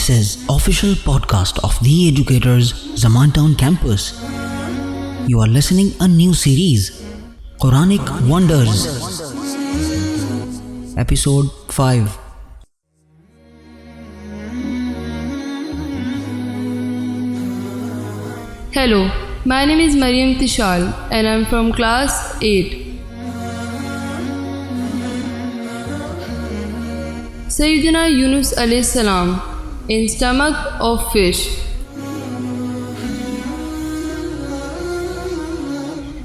This is official podcast of The Educators Zaman Town campus. You are listening a new series, QURANIC Wonders, Episode 5. Hello, my name is Maryam Imtishal and I am from class 8. Syedna Younus alayhi salam in stomach of fish.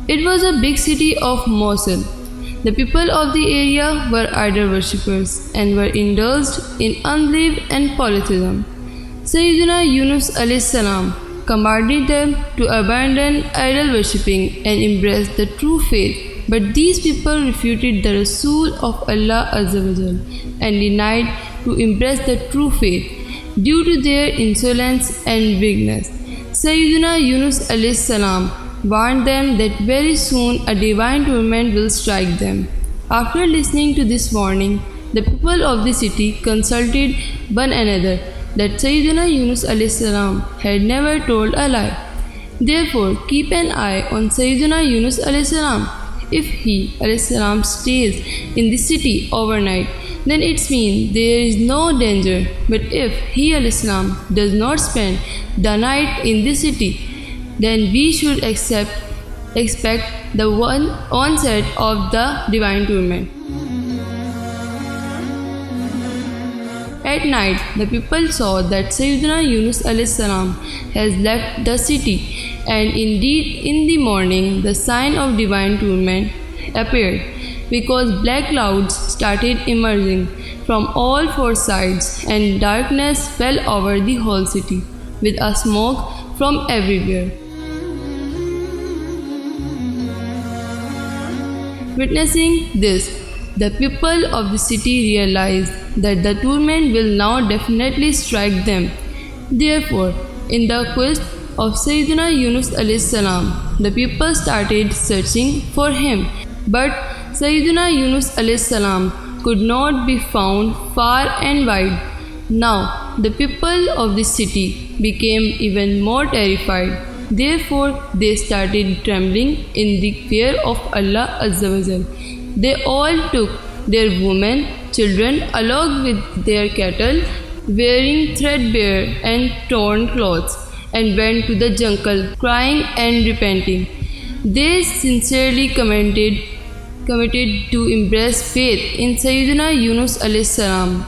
It was a big city of Mosul. The people of the area were idol worshippers and were indulged in unbelief and polytheism. Syedna Younus alayhi salam commanded them to abandon idol worshipping and embrace the true faith. But these people refuted the Rasul of Allah Azza wa Jal and denied to embrace the true faith due to their insolence and weakness. Syedna Younus alayhi salam warned them that very soon a divine torment will strike them. After listening to this warning, the people of the city consulted one another that Syedna Younus alayhi salam had never told a lie. Therefore, keep an eye on Syedna Younus alayhi salam. If he alayhi salam stays in the city overnight, then it means there is no danger. But if he alayhi salam does not spend the night in the city, then we should expect the onset of the divine torment. At night, the people saw that Syedna Younus alayhi salam has left the city, and indeed in the morning the sign of divine torment appeared, because black clouds started emerging from all four sides, and darkness fell over the whole city, with a smoke from everywhere. Witnessing this, the people of the city realized that the torment will now definitely strike them. Therefore, in the quest of Syedna Younus alayhi salam, the people started searching for him. But Syedna Younus alayhi salam could not be found far and wide. Now, the people of the city became even more terrified. Therefore, they started trembling in the fear of Allah Azza wa Jal. They all took their women, children, along with their cattle, wearing threadbare and torn clothes, and went to the jungle, crying and repenting. They sincerely committed to embrace faith in Syedna Younus alayhi salam.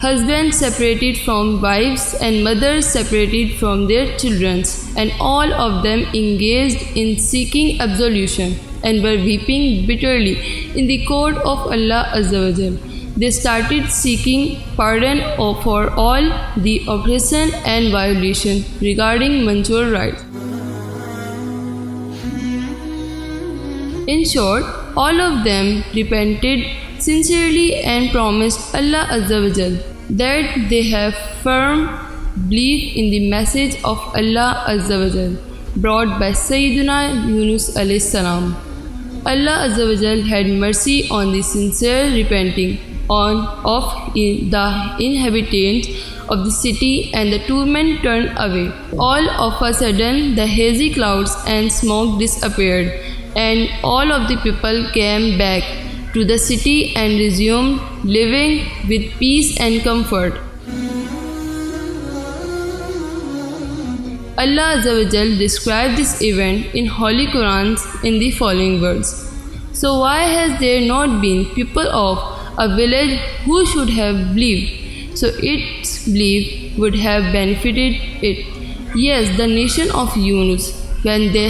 Husbands separated from wives and mothers separated from their children, and all of them engaged in seeking absolution and were weeping bitterly in the court of Allah Azza wa Jal. They started seeking pardon for all the oppression and violation regarding menstrual rights. In short, all of them repented sincerely and promised Allah Azza wa Jal that they have firm belief in the message of Allah Azza wa Jal brought by Syedna Younus alayhi salam. Allah Azza wa Jal had mercy on the sincere repenting of the inhabitants of the city, and the torment turned away. All of a sudden, the hazy clouds and smoke disappeared, and all of the people came back to the city and resumed living with peace and comfort. Allah Azza wa Jal described this event in Holy Quran in the following words. So why has there not been people of a village who should have believed, so its belief would have benefited it? Yes, the nation of Younus, when they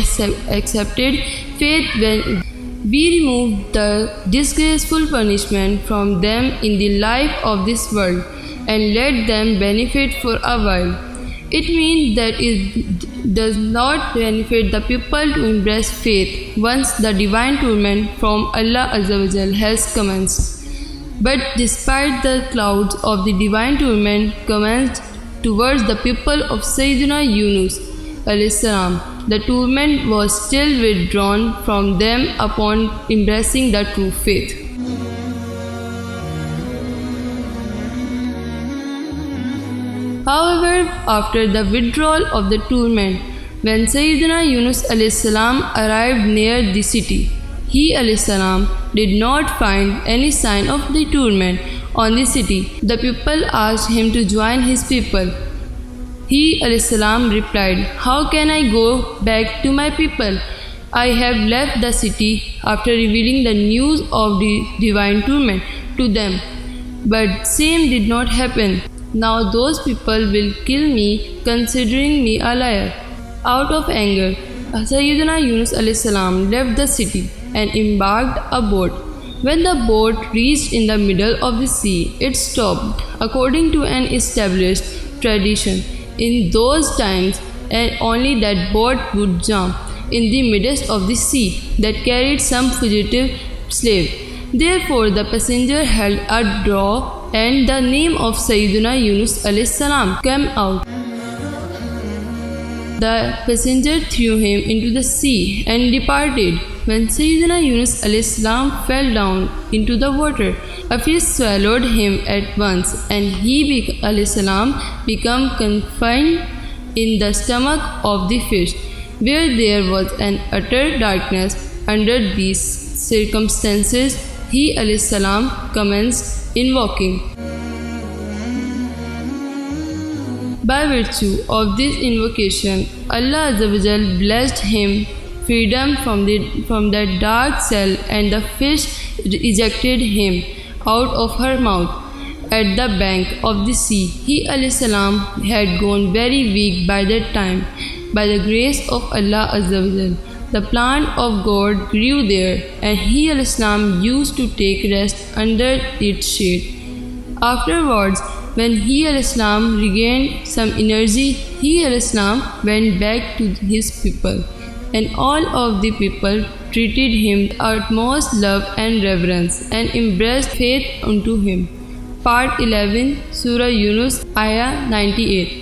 accepted faith, when we removed the disgraceful punishment from them in the life of this world and let them benefit for a while. It means that it does not benefit the people to embrace faith once the divine torment from Allah Azza wa Jal has commenced. But despite the clouds of the divine torment commenced towards the people of Syedna Younus alayhi salam, the torment was still withdrawn from them upon embracing the true faith. However, after the withdrawal of the tournament, when Sayyidina Younus al-Salam arrived near the city, he al-Salam did not find any sign of the tournament on the city. The people asked him to join his people. He al-Salam replied, "How can I go back to my people? I have left the city after revealing the news of the divine tournament to them. But same did not happen. Now those people will kill me, considering me a liar." Out of anger, Sayyidina Younus al-Salam left the city and embarked a boat. When the boat reached in the middle of the sea, it stopped. According to an established tradition, in those times, and only that boat would jump in the midst of the sea that carried some fugitive slave. Therefore, the passenger held a draw, and the name of Sayyidina Younus al-Salam came out. The passenger threw him into the sea and departed. When Sayyidina Younus al-Salam fell down into the water, a fish swallowed him at once, and he al-Salam became confined in the stomach of the fish, where there was an utter darkness. Under these circumstances, he al-Salam commenced invoking. By virtue of this invocation, Allah Azza wa Jal blessed him freedom from that dark cell, and the fish ejected him out of her mouth. At the bank of the sea, he al-Salam had grown very weak by that time. By the grace of Allah Azza wa Jal, the plant of God grew there, and he al-Salam used to take rest under its shade. Afterwards, when he al-Salam regained some energy, he al-Salam went back to his people, and all of the people treated him with utmost love and reverence, and embraced faith unto him. Part 11, Surah Younus, Ayah 98.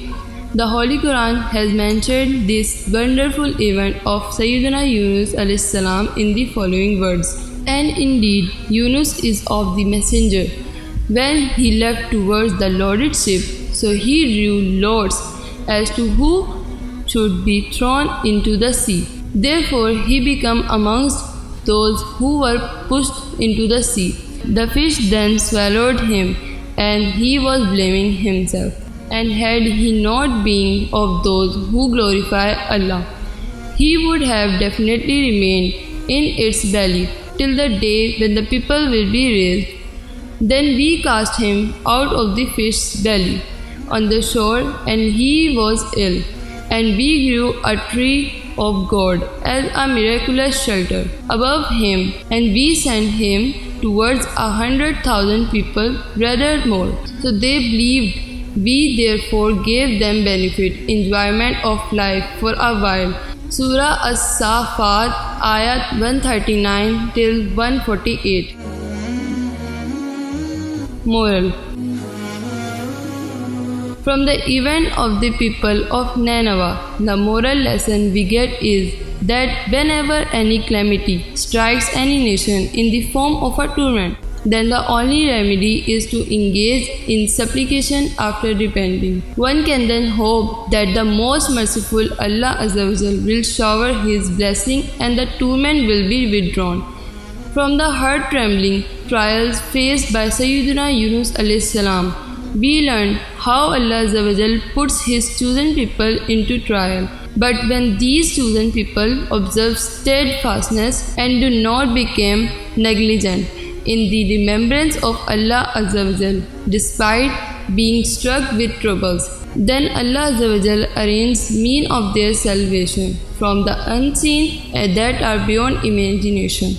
The Holy Quran has mentioned this wonderful event of Sayyidina Younus al-Salam in the following words. And indeed, Younus is of the messenger. When he left towards the loaded ship, so he drew lots as to who should be thrown into the sea. Therefore he became amongst those who were pushed into the sea. The fish then swallowed him, and he was blaming himself. And had he not been of those who glorify Allah, he would have definitely remained in its belly till the day when the people will be raised. Then we cast him out of the fish's belly on the shore, and he was ill. And we grew a tree of God as a miraculous shelter above him, and we sent him towards 100,000 people, rather more. So they believed. We therefore gave them benefit, enjoyment of life for a while. Surah As-Safat, Ayat 139 till 148. Moral. From the event of the people of Nineveh, the moral lesson we get is that whenever any calamity strikes any nation in the form of a torment, then the only remedy is to engage in supplication after repenting. One can then hope that the most merciful Allah Azza wa Jal will shower His blessing, and the torment will be withdrawn. From the heart-trembling trials faced by Sayyidina Younus al-Salam, we learn how Allah Azza wa Jal puts His chosen people into trial. But when these chosen people observe steadfastness and do not become negligent in the remembrance of Allah Azza wa Jal, despite being struck with troubles, then Allah Azza wa Jal arranges means of their salvation from the unseen that are beyond imagination.